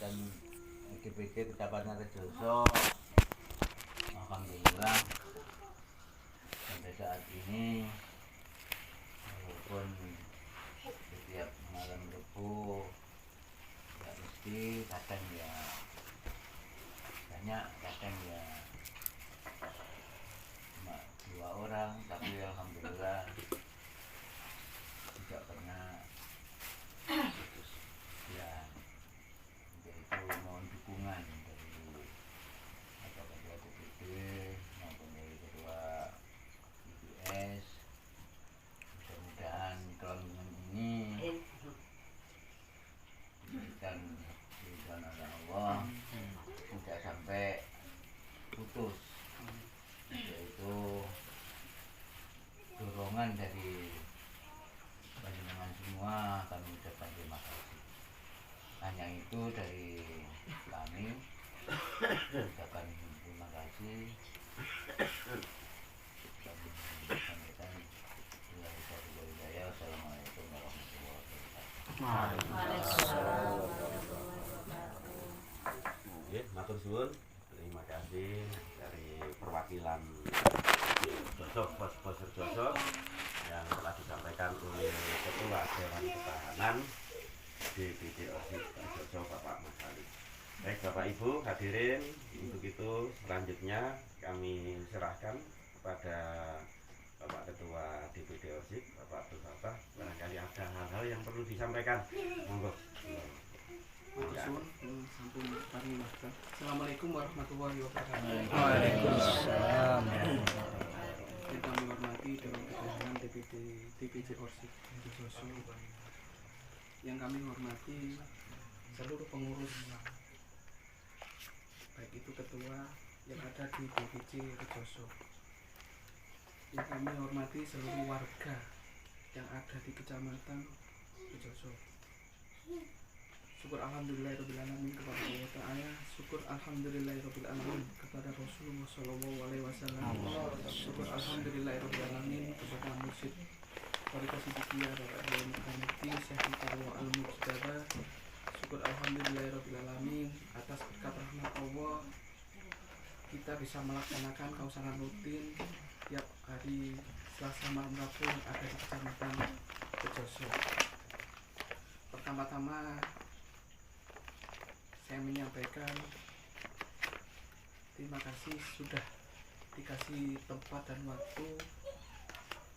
Kecamatan DPD Kecamatan Rejoso. Alhamdulillah sampai saat ini walaupun setiap malam Rebo ya mesti kadang ya banyak, kadang ya cuma 2 orang, tapi alhamdulillah tidak pernah putus ya. Untuk itu mohon dukungan dari Bapak Ketua DPD maupun dari Ketua IPS. Mudah-mudahan kelangsungan ini diberikan ridwan oleh Allah, tidak sampai putus. Yaitu dorongan dari panjenengan semua, kami ucapkan terima kasih. Hanya itu dari kami, ucapkan terima kasih. Kami sampaikan Assalamualaikum warahmatullahi wabarakatuh. Nggih, matur suwun. Terima kasih dari perwakilan Bos Rejoso yang telah disampaikan oleh Ketua Dewan Ketahanan DPD OSIP Rejoso Bapak Mas Ali. Baik Bapak Ibu hadirin, untuk itu selanjutnya kami serahkan kepada Bapak Ketua DPD OSIP Bapak Abdul Fatah. Barangkali ada hal-hal yang perlu disampaikan. Monggo. Assalamualaikum warahmatullahi wabarakatuh. Waalaikumsalam. Yang kami hormati Dewan Ketahanan DPD OSIP Rejoso, yang kami hormati seluruh pengurus, baik itu ketua yang ada di DPD Rejoso, yang kami hormati seluruh warga yang ada di Kecamatan Rejoso. Syukur alhamdulillahirrahmanirrahim kepada Allah Ta'ala. Syukur alhamdulillahirrahmanirrahim kepada Rasulullah SAW. Syukur alhamdulillahirrahmanirrahim kepada Mursyid Tariqah Siddiqiyah Bapak Kiai Muhammad Syekh Tarwa Al-Mujtaba. Syukur alhamdulillahirrahmanirrahim atas berkat rahmat Allah kita bisa melaksanakan kausanan rutin tiap hari Selasa malam Rabu ada di Kecamatan Rejoso. Pertama-tama saya menyampaikan terima kasih sudah dikasih tempat dan waktu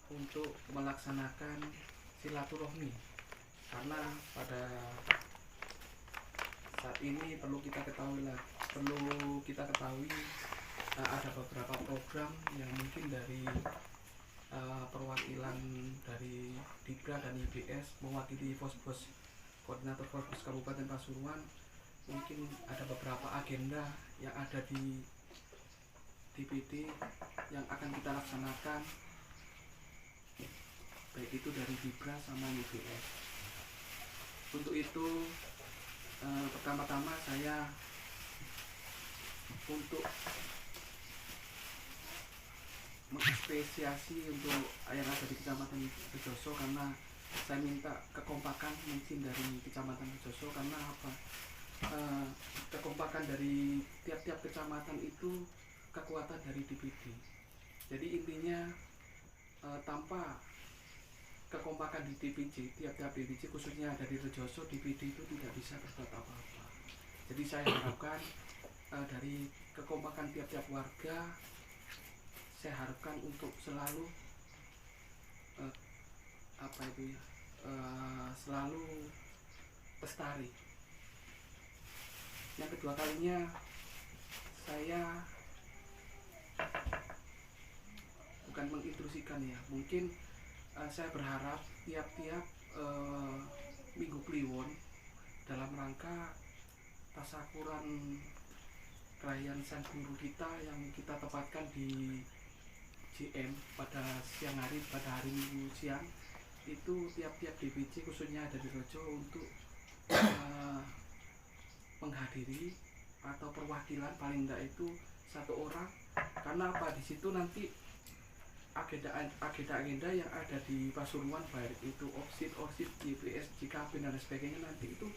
untuk melaksanakan silaturahmi, karena pada saat ini perlu kita ketahui ada beberapa program yang mungkin dari perwakilan dari Dibra dan IBS mewakili pos-pos koordinator pos Kabupaten Pasuruan. Mungkin ada beberapa agenda yang ada di DPD yang akan kita laksanakan, baik itu dari Dibra sama IBS. Untuk itu pertama-tama saya untuk mengapresiasi untuk yang ada di Kecamatan Rejoso, karena saya minta kekompakan mungkin dari Kecamatan Rejoso. Karena apa? Kekompakan dari tiap-tiap kecamatan itu kekuatan dari DPD. Jadi intinya tanpa kekompakan di DPD, tiap-tiap DPD khususnya dari Rejoso, DPD itu tidak bisa berbuat apa-apa. Jadi saya harapkan dari kekompakan tiap-tiap warga, saya harapkan untuk selalu selalu lestari. Yang kedua kalinya saya bukan mengintrusikan ya, mungkin saya berharap tiap-tiap minggu kliwon dalam rangka tasakuran perayaan Sang Guru kita yang kita tepatkan di JM pada siang hari, pada hari Minggu siang itu tiap-tiap DPC khususnya dari Rejo untuk menghadiri atau perwakilan paling enggak itu 1 orang. Karena apa, di situ nanti agenda-agenda yang ada di Pasuruan, baik itu OSIP, IPS, JKP dan sebagainya, nanti itu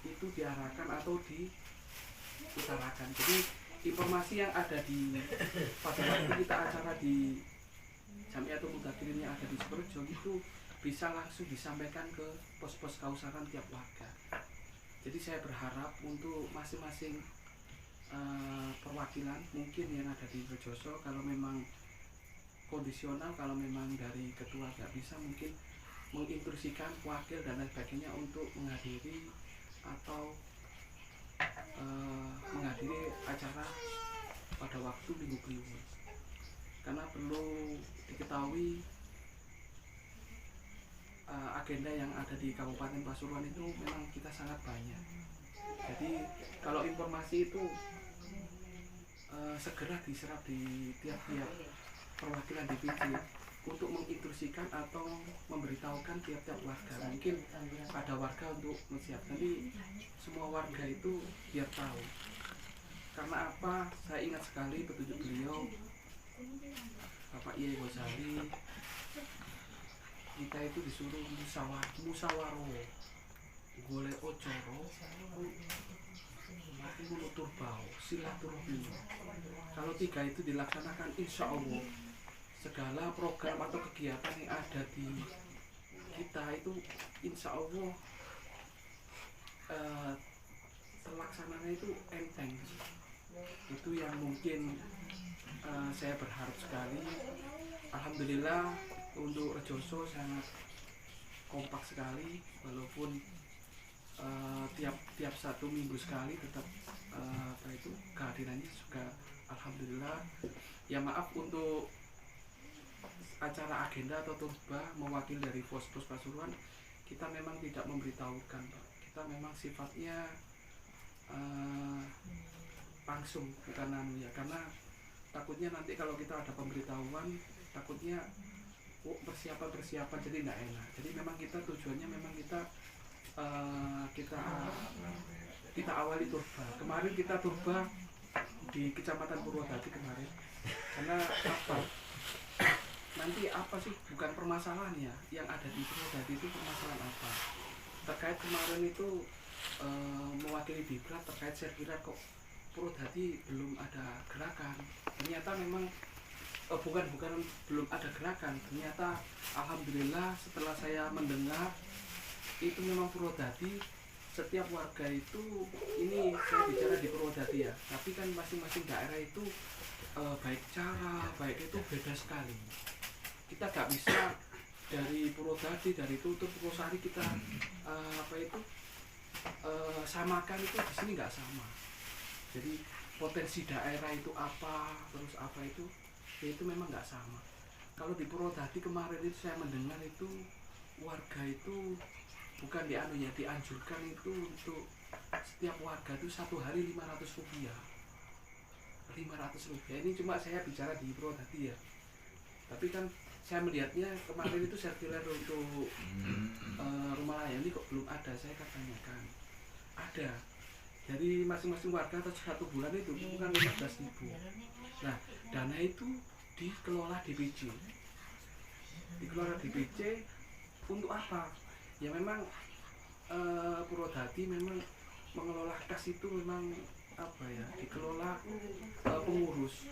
itu diarahkan atau diutarakan. Jadi informasi yang ada di pada waktu kita acara di Jamiatul Mutakirin yang ada di Sukorejo itu bisa langsung disampaikan ke pos-pos kausakan tiap warga. Jadi saya berharap untuk masing-masing perwakilan mungkin yang ada di Rejoso, kalau memang kondisional, kalau memang dari ketua nggak bisa, mungkin menginstruksikan wakil dan lain sebagainya untuk menghadiri atau menghadiri acara pada waktu Minggu Kliwon. Karena perlu diketahui agenda yang ada di Kabupaten Pasuruan itu memang kita sangat banyak. Jadi kalau informasi itu segera diserap di tiap-tiap perwakilan DPC untuk menginstruksikan atau memberitahukan tiap-tiap warga. Mungkin ada warga untuk menyiapkan, tapi semua warga itu biar tahu. Karena apa? Saya ingat sekali petunjuk beliau Bapak Iye Ghazali, kita itu disuruh musawaro golek ocoro mati menutur bau silaturahmi. Kalau 3 itu dilaksanakan, insya Allah segala program atau kegiatan yang ada di kita itu insya Allah terlaksananya itu enteng. Itu yang mungkin saya berharap sekali. Alhamdulillah untuk Rejoso sangat kompak sekali, walaupun tiap 1 minggu sekali tetap kehadirannya juga alhamdulillah. Ya maaf untuk acara agenda atau turba mewakili dari pos-pos Pasuruan, kita memang tidak memberitahukan, Pak. Kita memang sifatnya langsung, bukan ya, karena takutnya nanti kalau kita ada pemberitahuan takutnya persiapan jadi tidak enak. Jadi memang kita tujuannya memang kita awali turba. Kemarin kita turba di Kecamatan Purwodadi kemarin. Karena apa? Nanti apa sih, bukan permasalahannya yang ada di Purwodadi itu permasalahan apa? Terkait kemarin itu mewakili diklat terkait, saya kira kok Purwodadi belum ada gerakan. Ternyata memang bukan belum ada gerakan. Ternyata alhamdulillah setelah saya mendengar itu memang Purwodadi setiap warga itu, ini saya bicara di Purwodadi ya, tapi kan masing-masing daerah itu baik cara, baik itu beda sekali. Kita gak bisa dari Purwodadi, dari Tutur, Purwosari kita samakan, itu di sini nggak sama. Jadi potensi daerah itu apa, terus apa itu, ya itu memang nggak sama. Kalau di Purwodadi kemarin itu saya mendengar itu warga itu bukan dianjurkan itu untuk setiap warga itu 1 hari 500 rupiah. 500 rupiah ini cuma saya bicara di Purwodadi ya. Tapi kan saya melihatnya kemarin itu sirkuler untuk rumah layani kok belum ada. Saya tanyakan, ada dari masing-masing warga atau 1 bulan itu bukan 15.000. Nah, dana itu dikelola DPC. Dikelola DPC untuk apa? Ya memang Purwodadi memang mengelola kas itu memang apa ya, dikelola pengurus.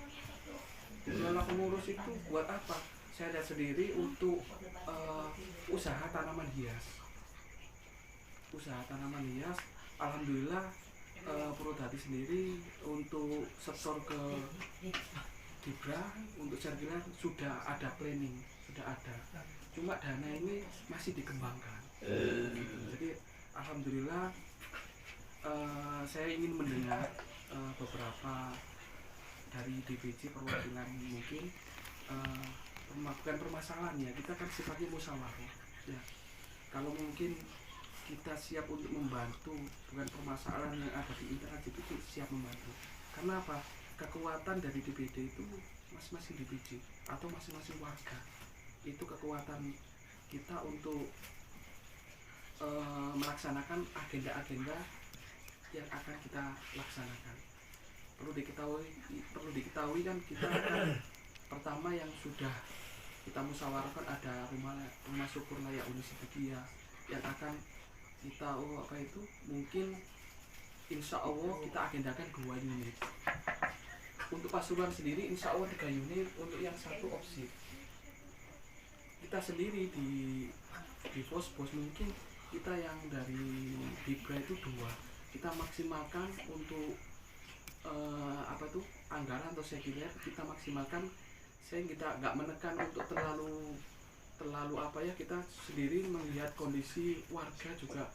Dikelola pengurus itu buat apa? Saya lihat sendiri untuk usaha tanaman hias. Usaha tanaman hias, alhamdulillah Purwodadi sendiri untuk setor ke Dibra untuk sirkuler sudah ada planning, sudah ada. Cuma dana ini masih dikembangkan. Jadi alhamdulillah saya ingin mendengar beberapa dari DPC perwakilan mungkin melakukan permasalahannya. Kita kan sifatnya musyawarah ya. Kalau mungkin kita siap untuk membantu, bukan permasalahan yang ada di internal DPC, siap membantu. Karena apa? Kekuatan dari DPD itu masing-masing DPC atau masing-masing warga, itu kekuatan kita untuk melaksanakan agenda-agenda yang akan kita laksanakan. Perlu diketahui kan kita akan pertama yang sudah kita musyawarahkan ada rumah syukur layak Uni Sidikia yang akan kita mungkin insya Allah kita agendakan 2 unit. Untuk Pasuruan sendiri insya Allah 3 unit, untuk yang 1 opsi. Kita sendiri di Fospos mungkin kita yang dari Bibra itu 2. Kita maksimalkan untuk anggaran atau sekuler kita maksimalkan, sehingga kita nggak menekan untuk terlalu kita sendiri melihat kondisi warga juga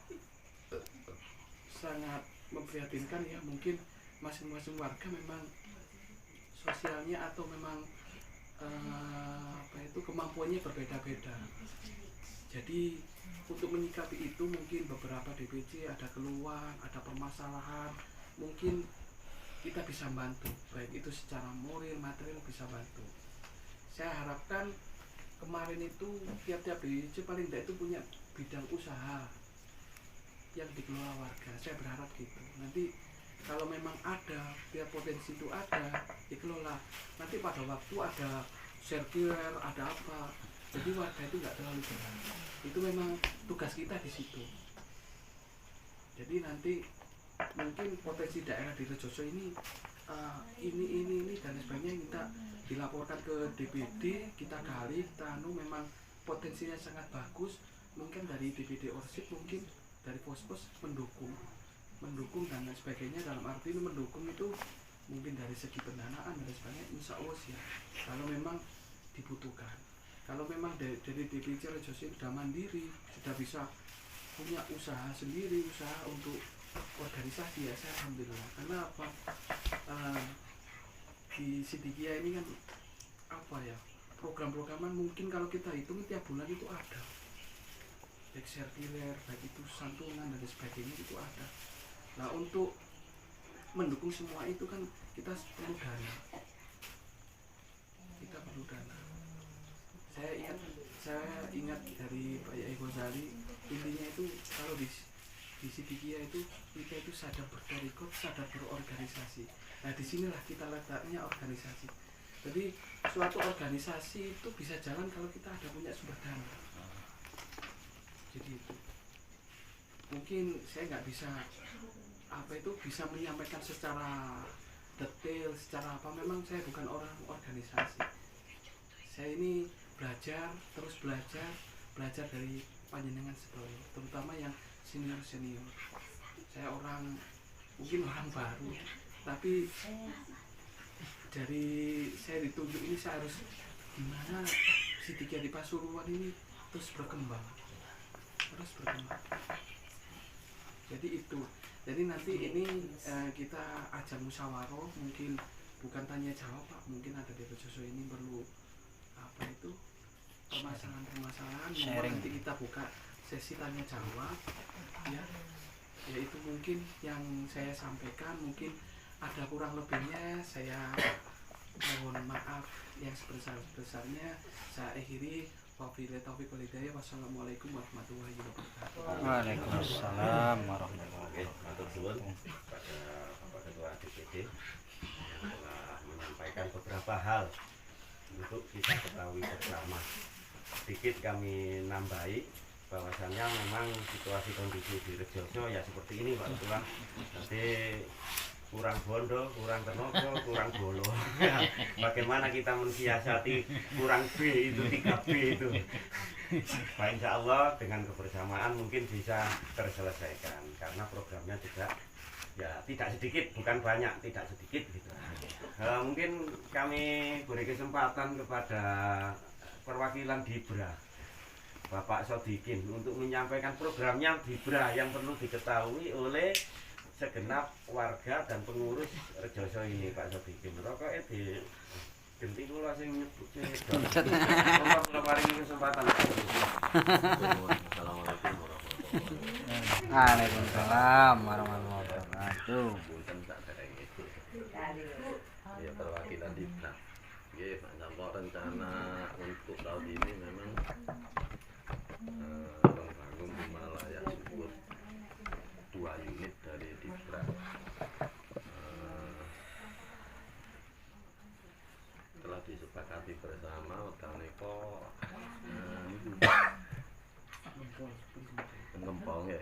sangat memprihatinkan ya. Mungkin masing-masing warga memang sosialnya atau memang kemampuannya berbeda-beda. Jadi untuk menyikapi itu mungkin beberapa DPC ada keluhan, ada permasalahan, mungkin kita bisa bantu, baik itu secara moral, material bisa bantu. Saya harapkan kemarin itu tiap-tiap DPC paling tidak itu punya bidang usaha yang dikelola warga. Saya berharap gitu. Nanti kalau memang ada, biar potensi itu ada, dikelola. Nanti pada waktu ada sirkuler, ada apa, jadi warga itu nggak terlalu berat. Itu memang tugas kita di situ. Jadi nanti mungkin potensi daerah di Rejoso ini dan sebagainya kita dilaporkan ke DPD, kita gali, kita memang potensinya sangat bagus. Mungkin dari DPD Orsip, mungkin dari Fospos mendukung dan sebagainya. Dalam arti mendukung itu mungkin dari segi pendanaan dan sebagainya, insya Allah ya, kalau memang dibutuhkan. Kalau memang dari DPC Rejoso sudah mandiri, sudah bisa punya usaha sendiri, usaha untuk organisasi, ya saya alhamdulillah. Karena apa, di Sidikia ini kan program-programan mungkin kalau kita hitung tiap bulan itu ada, baik sirkuler, baik itu santunan dan sebagainya itu ada. Nah untuk mendukung semua itu kan kita perlu dana. Saya ingat dari Pak Yai Ghazali, intinya itu kalau di Sidikia itu kita itu sadar bertorikot, sadar berorganisasi. Nah disinilah kita letaknya organisasi. Jadi suatu organisasi itu bisa jalan kalau kita ada punya sumber dana. Jadi itu mungkin saya nggak bisa bisa menyampaikan secara detail, secara apa. Memang saya bukan orang organisasi. Saya ini terus belajar dari panjenengan sebelum, terutama yang senior. Saya mungkin orang baru, tapi dari saya ditunjuk ini saya harus gimana Sidikia di Pasuruan ini terus berkembang. Jadi nanti ini kita ajak musyawarah, mungkin bukan tanya jawab Pak, mungkin ada di Rejoso ini perlu permasalahan nanti kita buka sesi tanya jawab ya. Yaitu mungkin yang saya sampaikan, mungkin ada kurang lebihnya saya mohon maaf yang sebesar-besarnya. Saya akhiri, wabillahi taufiq wal hidayah. Wassalamualaikum warahmatullahi wabarakatuh. Waalaikumsalam warahmatullahi Oke, matur suwun pada Bapak Ketua DPD yang telah menyampaikan beberapa hal untuk kita ketahui bersama. Sedikit kami nambahi bahwasannya memang situasi kondisi di Rejoso ya seperti ini Pak Ketua. Jadi kurang bondo, kurang tenaga, kurang bolo. Bagaimana kita mensiasati kurang B itu, 3B itu. Nah, insya Allah dengan kebersamaan mungkin bisa terselesaikan karena programnya juga ya tidak sedikit, bukan banyak, tidak sedikit gitu. Mungkin kami beri kesempatan kepada perwakilan Bibra Bapak Sodikin untuk menyampaikan programnya Bibra yang perlu diketahui oleh segenap warga dan pengurus Rejoso ini. Pak Sodikin rokoknya di genti kula sing nyebut kula paringi kesempatan. Assalamualaikum warahmatullahi wabarakatuh. Waalaikumsalam warahmatullahi wabarakatuh. Punten sak dereng itu. Ya perwakilan Bibra. Nggih, Pak rencana untuk tahun ini memang membangun rumah layak subur 2 unit dari Dibra. Telah disepakati bersama wekdane kok ngempong ya.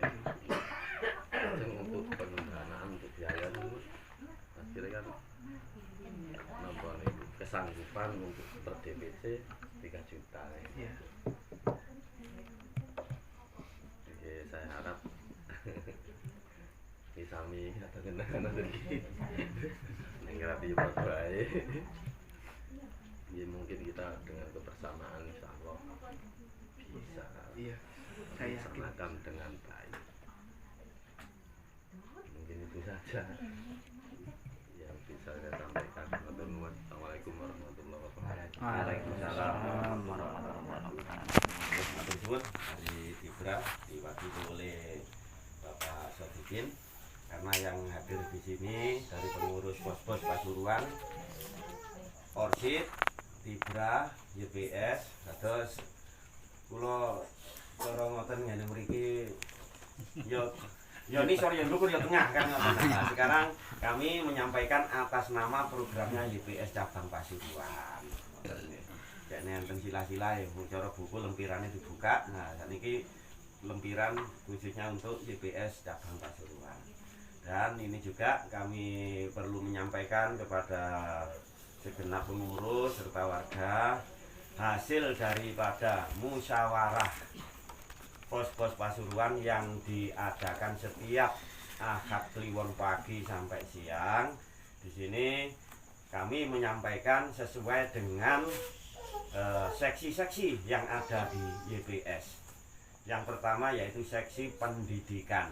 kesanggupan untuk per DPC 3 juta ya. Iya. Jadi saya harap sami atau kenangan tadi nenggrapi baik. Ya mungkin kita dengan kebersamaan insya Allah bisa Iya. Saya yakin. melaksanakan dengan baik. Mungkin itu saja yang bisa saya sampaikan. Assalamualaikum warahmatullahi wabarakatuh. Waalaikumsalam warahmatullahi wabarakatuh. Terus matur suwun dari Dibra diwakili oleh Bapak Sodikin, karena yang hadir di sini dari pengurus pos-pos Pasuruan, Orsid, Dibra, YPS, terus kula cara ngoten ngene mriki yo ini sore yo ndukur yo tengah kan ngoten. Nah, sekarang kami menyampaikan atas nama programnya YPS cabang Pasuruan. Jadi enten sila-sila ya, cara buku lempirannya dibuka. Nah, saniki lempiran khususnya untuk YPS cabang Pasuruan. Dan ini juga kami perlu menyampaikan kepada segenap pengurus serta warga hasil daripada musyawarah pos-pos Pasuruan yang diadakan setiap Ahad Kliwon pagi sampai siang. Di sini kami menyampaikan sesuai dengan seksi-seksi yang ada di YPS. Yang pertama yaitu seksi pendidikan.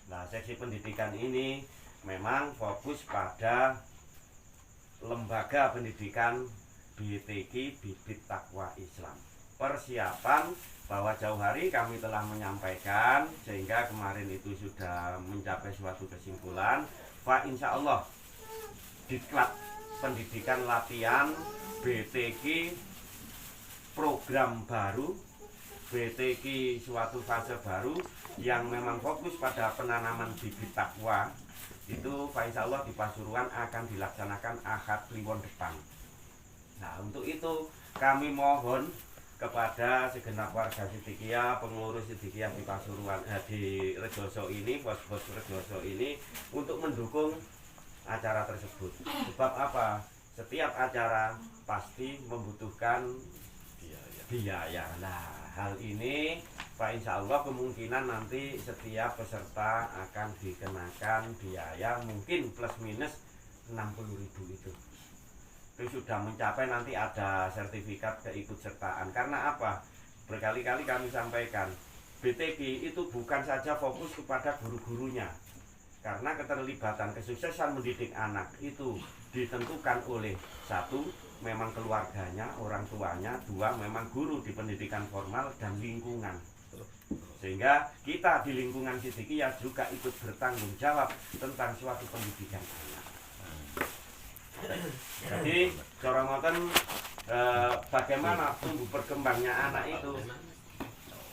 Nah, seksi pendidikan ini memang fokus pada lembaga pendidikan BTQ Bibit Takwa Islam. Persiapan bahwa jauh hari kami telah menyampaikan sehingga kemarin itu sudah mencapai suatu kesimpulan. Pak, insya Allah diklat pendidikan latihan BTQ program baru, BTQ suatu fase baru yang memang fokus pada penanaman bibit takwa itu Pak, insya Allah di Pasuruan akan dilaksanakan Ahad Kliwon depan. Nah, untuk itu kami mohon kepada segenap warga Sidikiyah, pengurus Sidikiyah di Pasuruan, di Rejoso ini, pos-pos Rejoso ini untuk mendukung acara tersebut. Sebab apa? Setiap acara pasti membutuhkan biaya. Nah, hal ini Pak, insya Allah kemungkinan nanti setiap peserta akan dikenakan biaya mungkin plus minus 60.000 itu. Itu sudah mencapai, nanti ada sertifikat keikutsertaan. Karena apa? Berkali-kali kami sampaikan, BTQ itu bukan saja fokus kepada guru-gurunya. Karena keterlibatan kesuksesan mendidik anak itu ditentukan oleh satu, memang keluarganya, orang tuanya, dua, memang guru di pendidikan formal dan lingkungan. Sehingga kita di lingkungan Sidikiyah juga ikut bertanggung jawab tentang suatu pendidikan anak. Jadi cara ngoten bagaimana tumbuh berkembangnya anak itu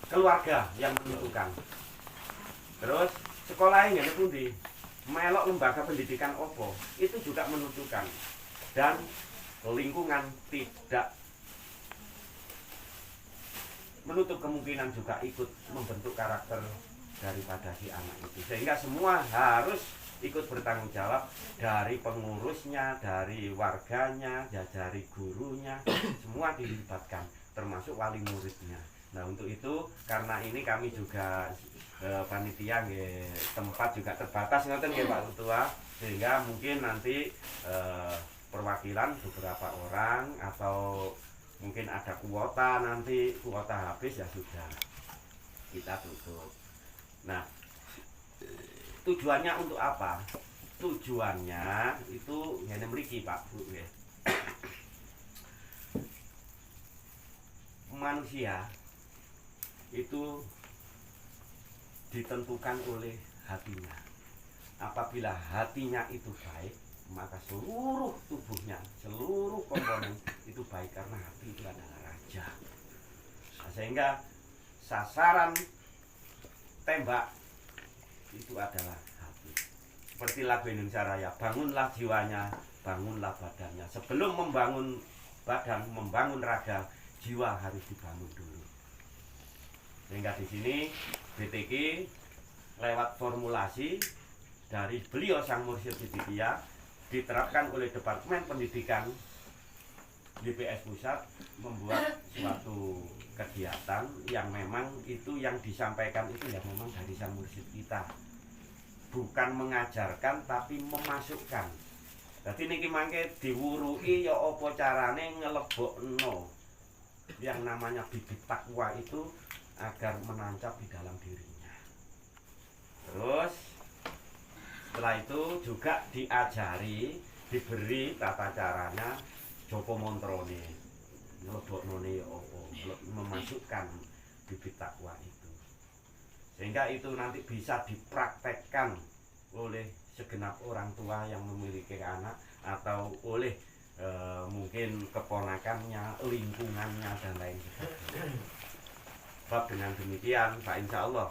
keluarga yang menentukan. Terus sekolah ini pundi, melok lembaga pendidikan opo itu juga menentukan, dan lingkungan tidak menutup kemungkinan juga ikut membentuk karakter daripada si anak itu. Sehingga semua harus ikut bertanggung jawab, dari pengurusnya, dari warganya, ya dari gurunya, semua dilibatkan, termasuk wali muridnya. Nah, untuk itu karena ini kami juga panitia tempat juga terbatas ngoten nggih Pak Ketua, sehingga mungkin nanti perwakilan beberapa orang atau mungkin ada kuota, nanti kuota habis ya sudah kita tutup. Nah, tujuannya untuk apa? Tujuannya itu ngene mriki Pak Bu nggih. Manusia itu ditentukan oleh hatinya. Apabila hatinya itu baik, maka seluruh tubuhnya, seluruh komponen itu baik, karena hati itu adalah raja. Nah, sehingga sasaran tembak itu adalah hati. Seperti lagu Indonesia Raya, bangunlah jiwanya, bangunlah badannya. Sebelum membangun badan, membangun raga, jiwa harus dibangun dulu. Sehingga di sini BTQ lewat formulasi dari beliau Sang Mursyid Sidikiyah diterapkan oleh Departemen Pendidikan YPS Pusat membuat suatu kegiatan yang memang itu yang disampaikan itu ya memang dari sang mursyid kita, bukan mengajarkan tapi memasukkan. Jadi niki mangke diwuruki ya apa carane ngelebokno yang namanya bibit takwa itu agar menancap di dalam dirinya. Terus setelah itu juga diajari, diberi tata caranya Joko Montrone, ngeleboknone apa, memasukkan bibit takwa itu. Sehingga itu nanti bisa dipraktekkan oleh segenap orang tua yang memiliki anak atau oleh mungkin keponakannya, lingkungannya dan lain sebagainya. Sebab dengan demikian, Pak Insya Allah,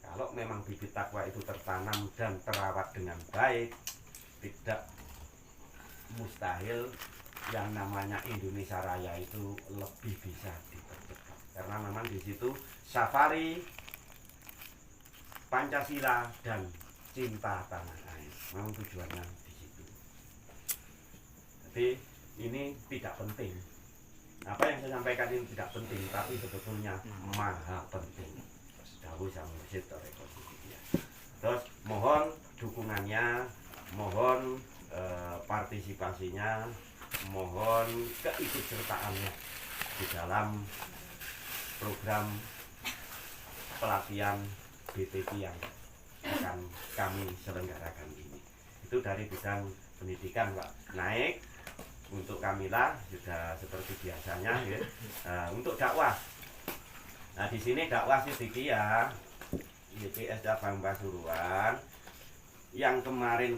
kalau memang bibit takwa itu tertanam dan terawat dengan baik, tidak mustahil yang namanya Indonesia Raya itu lebih bisa dipercepat. Karena memang di situ safari Pancasila dan cinta tanah air, memang tujuannya di situ. Jadi ini tidak penting. Apa yang saya sampaikan ini tidak penting, tapi sebetulnya maha penting. Dawuh Sang Mursyid Thariqah Sufiyyah. Terus mohon dukungannya, mohon partisipasinya, mohon keikutsertaannya di dalam program pelatihan BTP yang akan kami selenggarakan ini. Itu dari bidang pendidikan, Pak. Naik untuk Kamila sudah seperti biasanya ya. Untuk dakwah, nah di sini dakwah Siddiqiyah YPS Cabang Pasuruan yang kemarin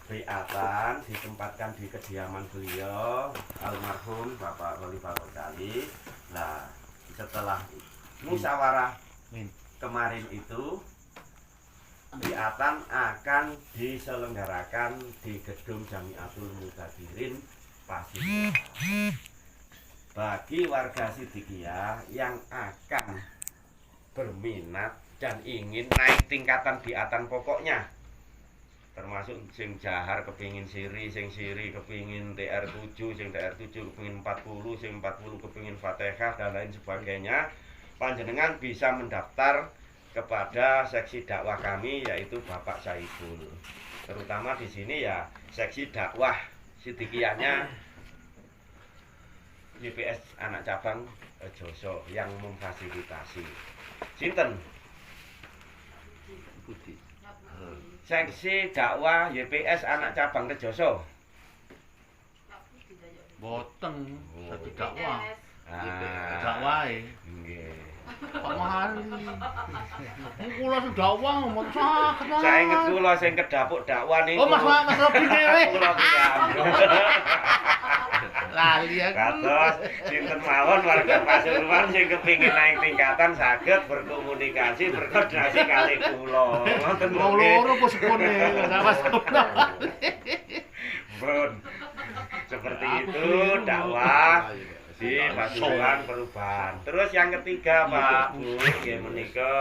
beatan ditempatkan di kediaman beliau almarhum Bapak Khalifah Ghazali. Nah setelah musyawarah kemarin itu beatan akan diselenggarakan di gedung Jamiatul Mutabirin Pasuruan. Bagi warga Siddiqiyah yang akan berminat dan ingin naik tingkatan beatan pokoknya, termasuk sing jahar kepingin siri, sing siri kepingin TR7, sing TR7 kepingin 40, sing 40 kepingin Fatihah dan lain sebagainya, panjenengan bisa mendaftar kepada seksi dakwah kami yaitu Bapak Saiful. Terutama di sini ya seksi dakwah Siddiqiyahnya YPS anak cabang Joso yang memfasilitasi. Sinten? Seksi dakwah YPS anak cabang Rejoso. Boten, dadi dakwah. Dakwah. Nggih. Pak Mahari. Kula sing dakwah ngomong saged. Saya inget kula sing kedapuk dakwah niku. Oh, Mas Robi dhewe. Kula Lali aku. kados sinten mawon warga Pasuruan sing kepingin naik tingkatan saged berkomunikasi berkoordinasi kali kula. Ngoten Mau loro apa sepone? Mas. Pun seperti itu dakwah di Pasuruan Perubahan. Terus yang ketiga Pak Bu, nggih menika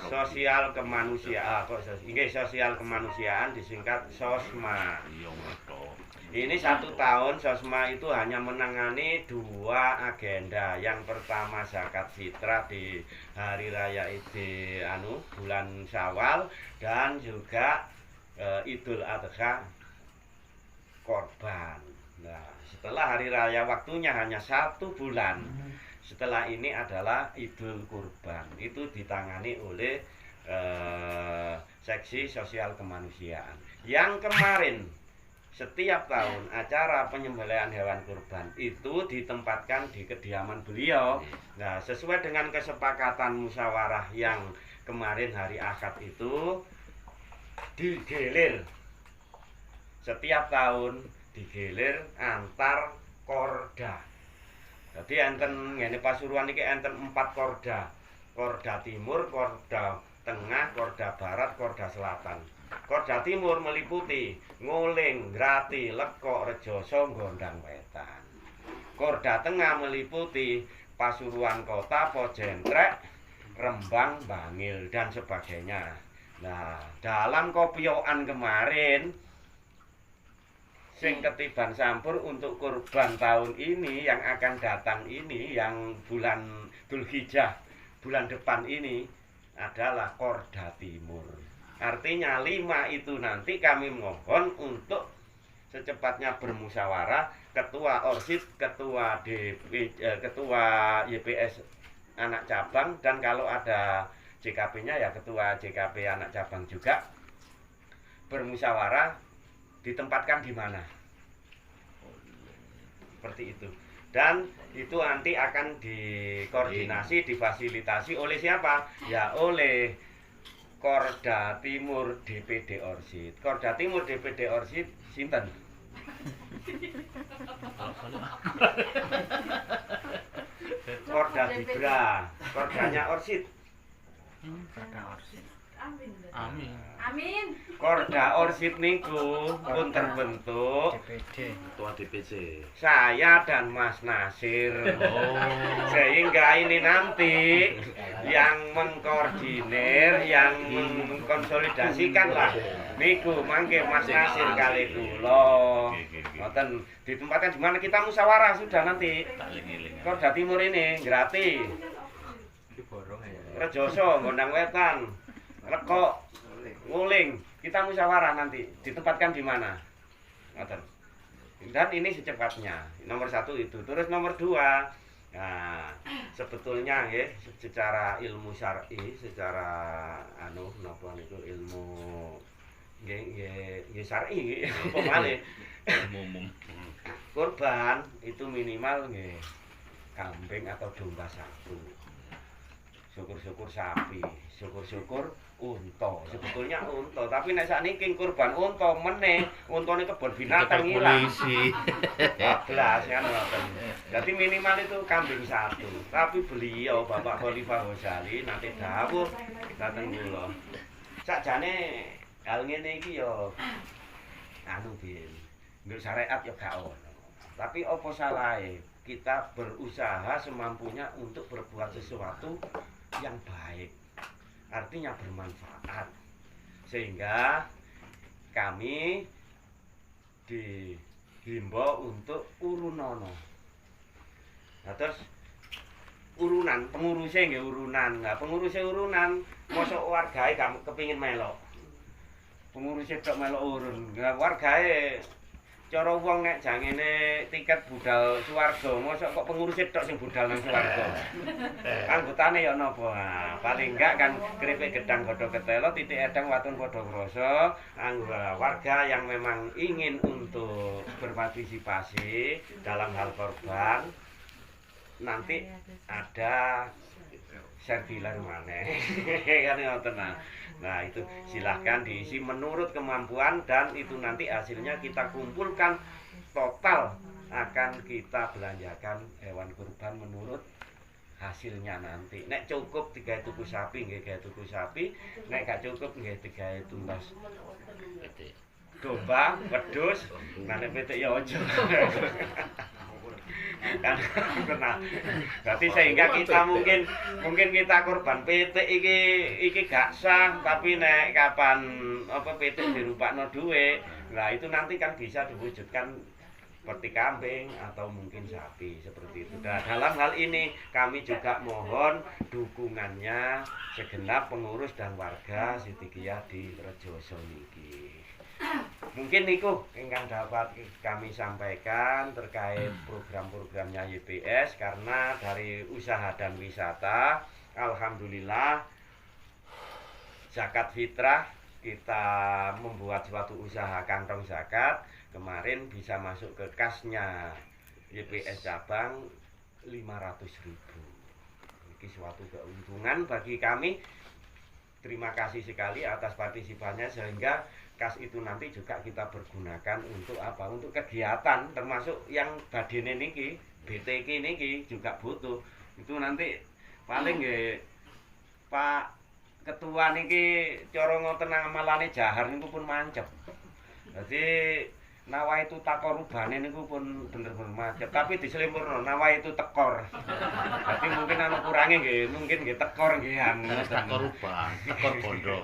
sosial kemanusiaan, sosial kemanusiaan disingkat SOSMA. Ini 1 tahun SOSMA itu hanya menangani 2 agenda. Yang pertama zakat fitrah di hari raya bulan Syawal, dan juga Idul Adha korban. Nah, setelah hari raya waktunya hanya 1 bulan. Setelah ini adalah Idul Kurban. Itu ditangani oleh seksi sosial kemanusiaan. Yang kemarin setiap tahun acara penyembelihan hewan kurban itu ditempatkan di kediaman beliau. Nah, sesuai dengan kesepakatan musyawarah yang kemarin hari Ahad itu digilir. Setiap tahun digilir antar korda. Jadi enten ngene Pasuruan iki enten 4 korda. Korda Timur, Korda Tengah, Korda Barat, Korda Selatan. Korda Timur meliputi Nguling, Grati, Lekok, Rejoso, Gondang Wetan. Korda Tengah meliputi Pasuruan Kota, Pojentrek, Rembang, Bangil dan sebagainya. Nah, dalam kopioan kemarin sing ketiban sampur untuk kurban tahun ini yang akan datang ini, yang bulan Dzulhijjah bulan depan ini adalah Korda Timur. Artinya 5 itu nanti kami mohon untuk secepatnya bermusyawarah, ketua ORSID, ketua ketua YPS anak cabang, dan kalau ada JKP-nya ya ketua JKP anak cabang juga bermusyawarah ditempatkan di mana. Seperti itu. Dan itu nanti akan dikoordinasi, difasilitasi oleh siapa? Ya oleh Korda Timur DPD ORSID. Korda Timur DPD ORSID sinten? Korda Dibra, Kordanya ORSID. Amin. Amin. Korda ORSID niku pun terbentuk DPD. ketua DPC. Saya dan Mas Nasir. Sehingga ini nanti yang mengkoordinir, yang mengkonsolidasikan lah niku mangke Mas Nasir kali kula. Ngoten ditempatkan di mana kita musyawarah sudah nanti. Korda Timur ini gratis. Rejoso, Gondang Wetan, Lekok, Nguling, kita musyawarah nanti ditempatkan di mana. Dan ini secepatnya. Nomor 1 itu. Terus nomor 2, nah sebetulnya ya secara ilmu syar'i, secara napa niku ilmu nggih syar'i apa malih umum. Kurban itu minimal nggih kambing atau domba 1. Syukur-syukur sapi, syukur-syukur unta. Sebetulnya unta, tapi nek sakniki kurban unta meneh, untane kebon binatang ilang. Belas kan ngoten. Jadi minimal itu kambing 1. Tapi beliau Bapak Khalifah Ghazali nanti dawuh dateng kula. Sakjane hal ngene iki ya Bin. Nggo syariat ya gak ono. Tapi apa salahe kita berusaha semampunya untuk berbuat sesuatu yang baik, artinya bermanfaat, sehingga kami dihimbau untuk urunono. Nah, terus urunan, pengurusnya nggih urunan. Nah, pengurusnya urunan, mosok wargae kamu kepingin melok. Pengurusnya tok melok urun. Nah, wargae cara wong nek jangene tiket budal swarga, mosok kok pengurusé tok sing budal nang swarga. Anggotane ya napa? Nah, paling enggak kan keripik gedang godho ketelo, titik edang watun padha krasa. Warga yang memang ingin untuk berpartisipasi dalam hal korban nanti ada serbilan maneh. Kan ngoten. Nah itu silahkan diisi menurut kemampuan, dan itu nanti hasilnya kita kumpulkan total akan kita belanjakan hewan kurban menurut hasilnya nanti. Nek cukup 3 tuku sapi nggih gawe tuku sapi, nek gak cukup nggih 3 tumbas domba, wedhus, nah nek petik ya aja. Kan kenal. Berarti sehingga kita mungkin kita korban pitik iki gak sah, tapi nek kapan apa pitik dirupakno dhuwit, nah itu nanti kan bisa diwujudkan seperti kambing atau mungkin sapi seperti itu. Nah, dalam hal ini kami juga mohon dukungannya segenap pengurus dan warga Sidikiyah di Rejoso niki. Mungkin niku ingkang dapat kami sampaikan terkait program-programnya YPS, karena dari usaha dan wisata alhamdulillah zakat fitrah kita membuat suatu usaha kantong zakat kemarin bisa masuk ke kasnya YPS cabang 500.000. Ini suatu keuntungan bagi kami. Terima kasih sekali atas partisipannya, sehingga kas itu nanti juga kita pergunakan untuk apa? Untuk kegiatan, termasuk yang badene niki, BTK niki juga butuh. Itu nanti paling nggih Pak Ketua niki cara ngoten amalane jahar niku pun mancep. Jadi nawa itu takorubane niku pun bener-bener mancep, tapi diselimpurno nawa itu tekor. Jadi mungkin ana kurange nggih, mungkin nggih tekor nggih takoruban, tekor bondo.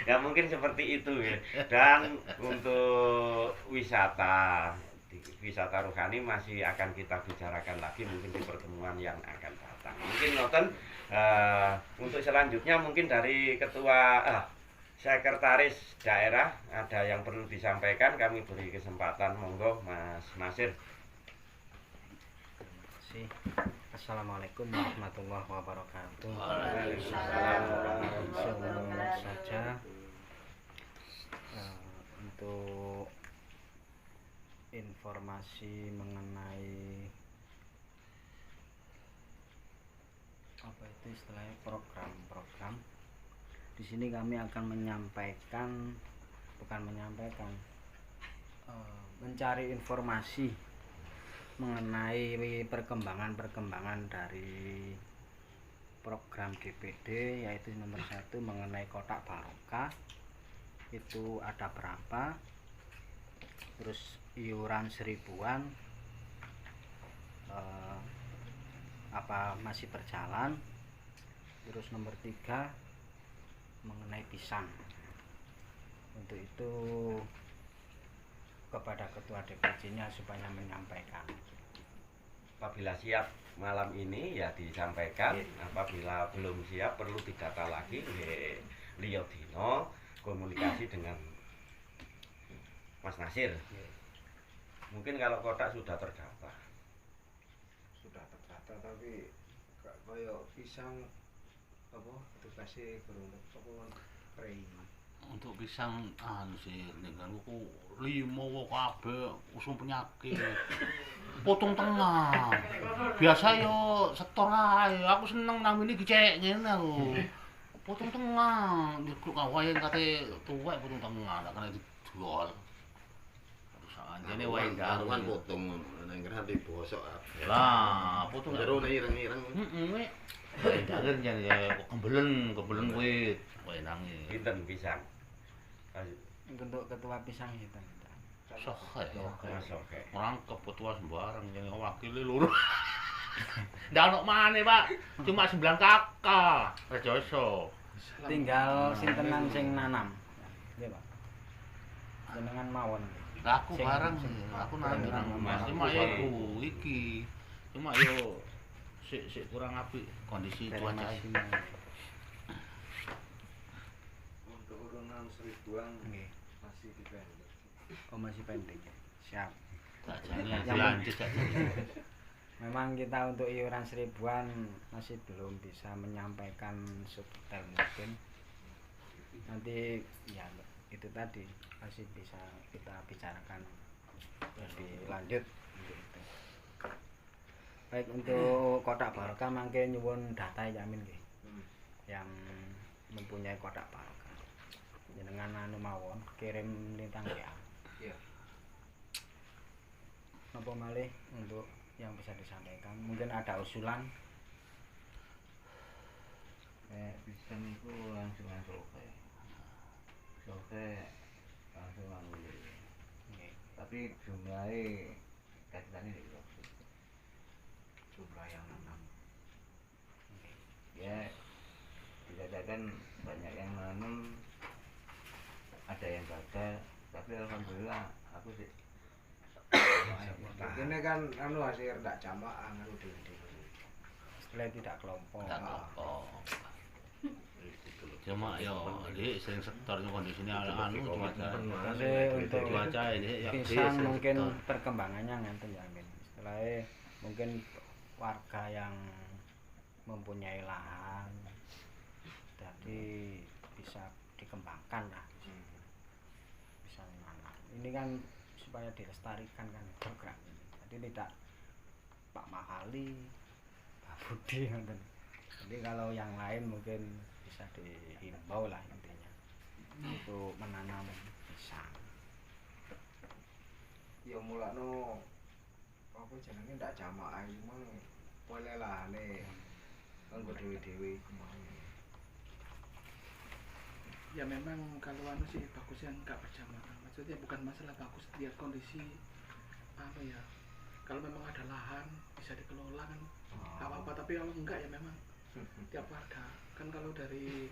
Ya mungkin seperti itu ya. Dan untuk wisata rohani masih akan kita bicarakan lagi mungkin di pertemuan yang akan datang. Mungkin ngoten untuk selanjutnya mungkin dari ketua sekretaris daerah ada yang perlu disampaikan, kami beri kesempatan, monggo Mas Nasir. Terima kasih. Assalamualaikum warahmatullahi wabarakatuh. Waalaikumsalam Sebelum saja untuk informasi mengenai apa itu istilahnya program-program, di sini kami akan mencari informasi mengenai perkembangan dari program DPD, yaitu nomor 1 mengenai kotak barokah itu ada berapa, terus iuran 1000-an apa masih berjalan, terus nomor 3 mengenai pisang. Untuk itu kepada ketua DPC-nya supaya menyampaikan. Apabila siap malam ini ya disampaikan, apabila belum siap perlu didata lagi Lio Dino komunikasi dengan Mas Nasir. Mungkin kalau kotak sudah terdata tapi gak koyo pisang apa edukasi kurang apa prei. Untuk pisang sih dengan ku 5 kabeh usum penyakit. Potong tengah. Biasa yo setor ae. Aku seneng nang ini dicek ngene aku. Potong tengah. Nyukruk kawayan kate tuwek potong tengah, tak kena dijual. Terus anjene wae kan kan potong nang ngerti bosok. lah, potong Jero ireng-ireng. heeh. Jangan ya kembelen kuwi wae nangi. pinten pisang. Untuk ketua pisang itu Sohe. Mas oke. Rangkep ketua sembarang jadi wakile loro. Ndak ono maneh, Pak. Cuma 9 kakak. Rejoso. tinggal sintenan sing nanam, nggih Pak, jenengan mawon. Lah aku bareng, aku nang Mas. Cuma ya iku iki. Cuma yo sik kurang apik kondisi cuaca iki. Untuk urunan 1000-an Nggih. masih dipendek. Oh masih pendek. Siap. Tak jane lanjut tak jane. Memang kita untuk iuran 1000-an masih belum bisa menyampaikan sedetail mungkin. Nanti ya itu tadi masih bisa kita bicarakan lebih lanjut untuk itu. Baik, untuk kotak barokah mangke nyuwun data Yamin nggih. Yang mempunyai kotak barokah. Jenengan anu mawon kirim lintang ya. Iya. Napa malih untuk yang bisa disampaikan, mungkin ada usulan. Pisang itu langsung soke langsung ambil. Tapi jumlahnya kaitannya itu jumlah yang 6. Ya dikatakan banyak yang nanam, ada yang gagal, tapi alhamdulillah aku sih Ini kan anu hasil ndak jamaah anu dewe-dewe. Setelah tidak kelompok. Tak apa. Cuma yo iki sering setornya kondisinya anu cuaca. Untuk Cuaca ini ya pisang mungkin perkembangannya ngenten Yamin. Setelah mungkin warga yang mempunyai lahan jadi bisa dikembangkan lah, bisa nanam. Ini kan supaya dilestarikan kan program ini. Jadi tidak Pak Mahali, Pak Budi ngoten. Jadi kalau yang lain mungkin bisa dihimbau lah intinya untuk menanam pisang. Ya mulakno apa jenenge ndak jamaah memang boleh lahane kanggo dewe-dewe iku mau. Ya memang kalau anu sih bagusnya enggak berjamaah. Maksudnya bukan masalah bagus lihat kondisi apa ya. Kalau memang ada lahan bisa dikelola kan apa-apa, tapi kalau enggak ya memang tiap warga kan kalau dari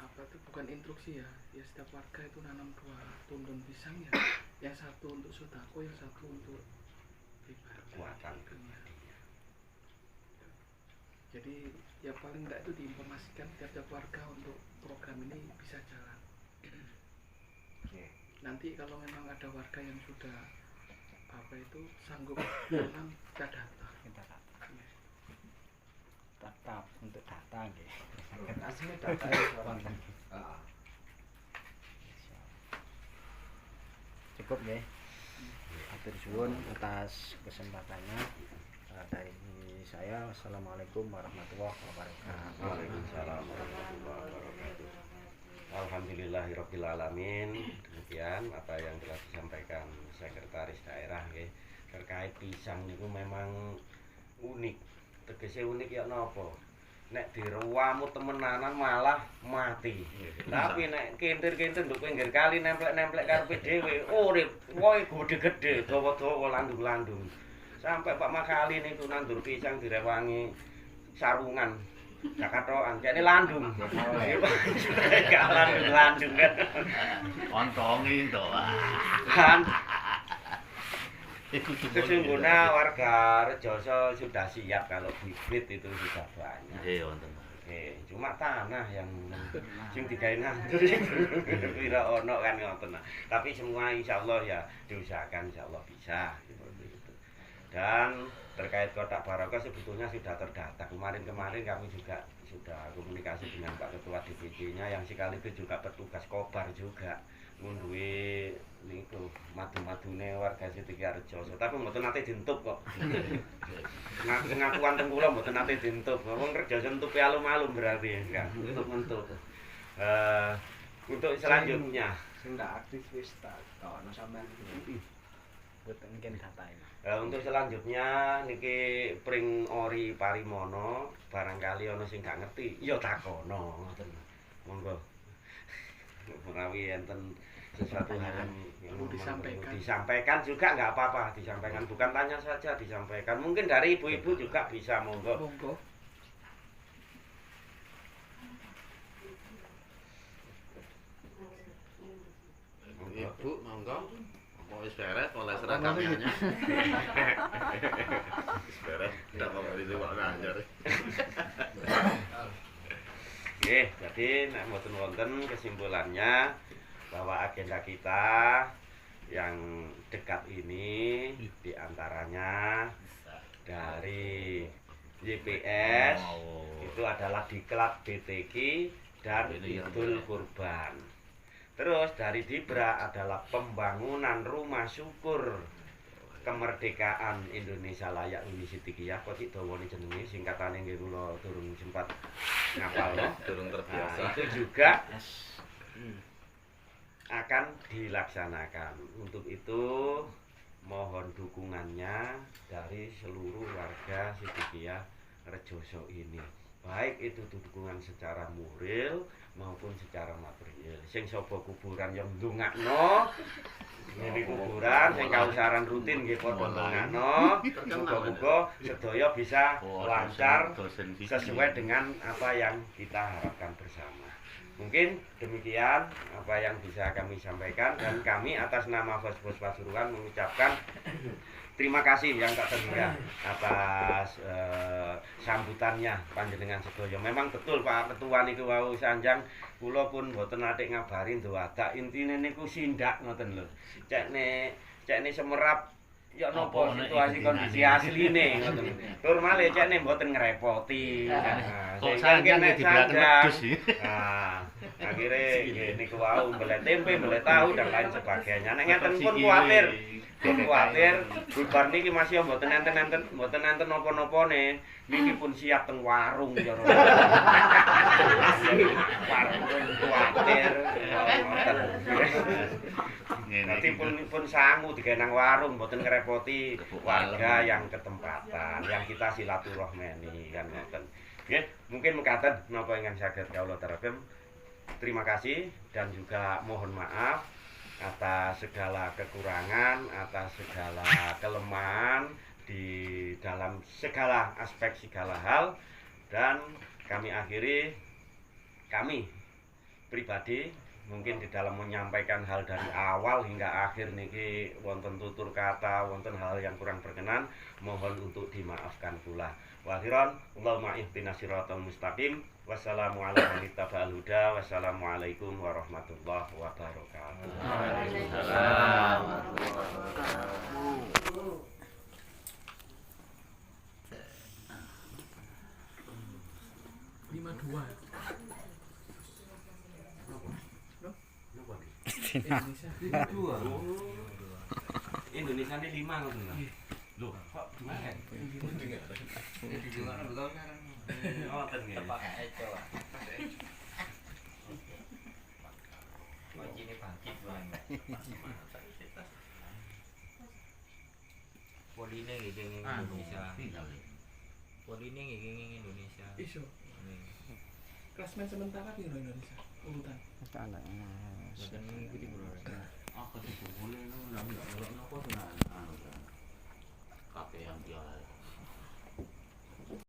apa itu bukan instruksi ya, ya setiap warga itu nanam 2 tundun pisang ya, yang satu untuk sodako, yang satu untuk pribadi. Kuatan. Ya. Jadi ya paling enggak itu diinformasikan tiap-tiap warga untuk program ini bisa jalan. Oke. Nanti kalau memang ada warga yang sudah apa itu sanggup menanam, kita data. Kita tetap untuk data nggih. Aslinya data itu Wonten. Heeh. Cukup nggih. Atur suwun atas kesempatannya. Dari saya, wassalamualaikum warahmatullahi wabarakatuh. Waalaikumsalam warahmatullahi wabarakatuh. Alhamdulillahirabbil alamin. Demikian apa yang telah disampaikan sekretaris daerah nggih terkait pisang niku memang unik. Tegese unik ya napa? Nek diruwamu temenanan malah mati. Tapi nek kintir-kintir nduk pinggir kali nemplek-nemplek karepe dhewe urip wohe gede-gede, dawa-dawa landung-landung. Sampai Pak Makali niku nandur pisang direwangi sarungan. Jakatoan, kene landung. Gak landung kan. Ontongi to. Kan sesungguhnya warga Rejoso sudah siap kalau bibit itu sudah banyak. Nggih wonten. Oke, cuma tanah yang sing digawe nandur pira ono kan ngoten. Tapi semua insyaallah ya diusahakan insyaallah bisa seperti itu. Dan terkait kotak barokah sebetulnya sudah terdata. Kemarin-kemarin kami juga sudah komunikasi dengan Pak Ketua DPC-nya yang sekaligus juga petugas kobar juga ngunduhi niku madu-madune warga Sitikirejo. Tapi mboten nate dientup kok. Ngakuan teng kula mboten nate dientup. Wong Rejoso entupe alum-alum berarti enggak. Entup-entup. Untuk selanjutnya Sing ndak aktif wis tak ono sampean. Mboten mungkin data ini. untuk selanjutnya niki pring ori parimono barangkali ana sing gak ngerti ya takono ngoten. Monggo. Menawi enten sesuatu hal yang perlu disampaikan. disampaikan juga nggak apa-apa, disampaikan bukan tanya saja disampaikan. Mungkin dari ibu-ibu juga bisa monggo. Monggo. Ibu monggo. Mau wis beres oleh seragamnya. Wis beres, ndak mau itu Pak Anjar. Nggih, jadi nek mboten wonten kesimpulannya bahwa agenda kita yang dekat ini diantaranya dari YPS itu adalah diklat BTQ dan Idul Kurban. Terus dari Dibra adalah pembangunan rumah syukur kemerdekaan Indonesia layak Uni Sidikiyah. Kok sik dawane jenenge singkatane nggih kula durung sempat ngapal no. Durung terbiasa. Nah, itu juga akan dilaksanakan. Untuk itu mohon dukungannya dari seluruh warga Sidikiyah Rejoso ini. Baik itu dukungan secara moral maupun secara material. Sing sapa kuburan yang ndongakno ini kuburan sing kausaran rutin nggih padha ndongakno. Muga-muga sedaya bisa lancar sesuai dengan apa yang kita harapkan bersama. Mungkin demikian apa yang bisa kami sampaikan dan kami atas nama Bos Pasuruan mengucapkan terima kasih yang tak terhingga atas sambutannya panjenengan sedaya. Memang betul Pak Ketua niku wau sanjang kula pun mboten nate ngabari nduwadak intine niku sindak ngoten lho. Cekne semerap ya napa situasi kondisi asline ngoten. Tur malih cekne mboten ngrepoti. Kok sanjang dibelaken wedhus iki. Nah, akhirnya niku wau mbeleh tempe, mbeleh tahu dan lain sebagainya. Nek ngeten pun kuwatir. Kuwatir bubar niki masih mboten enten napa-napane. Niki pun siap teng warung ya. Warung kuwatir. Nanti pun sangu digawe nang warung mboten ngrepoti warga yang ketempatan, yang kita silaturahmani kan ngoten. Nggih, mungkin mekaten napa ingkang saged kawula terapem. Terima kasih dan juga mohon maaf atas segala kekurangan, atas segala kelemahan di dalam segala aspek segala hal dan kami akhiri pribadi mungkin di dalam menyampaikan hal dari awal hingga akhir niki wonten tutur kata, wonten hal yang kurang berkenan, mohon untuk dimaafkan pula. Wakhiran, Allahumma ihdinas siratal mustaqim. Wassalamualaikum warahmatullahi wabarakatuh. Lima dua. Indonesia ini 5 ngoten lho. Loh, kok gimana? Oh, nggih. Poline iki ning Indonesia. Poline iki ning Indonesia. Iso. Klasmen sementara di Indonesia urutan. Mboten ngikuti bro. Aku sih boleh nang ndak napa kabeh yang dia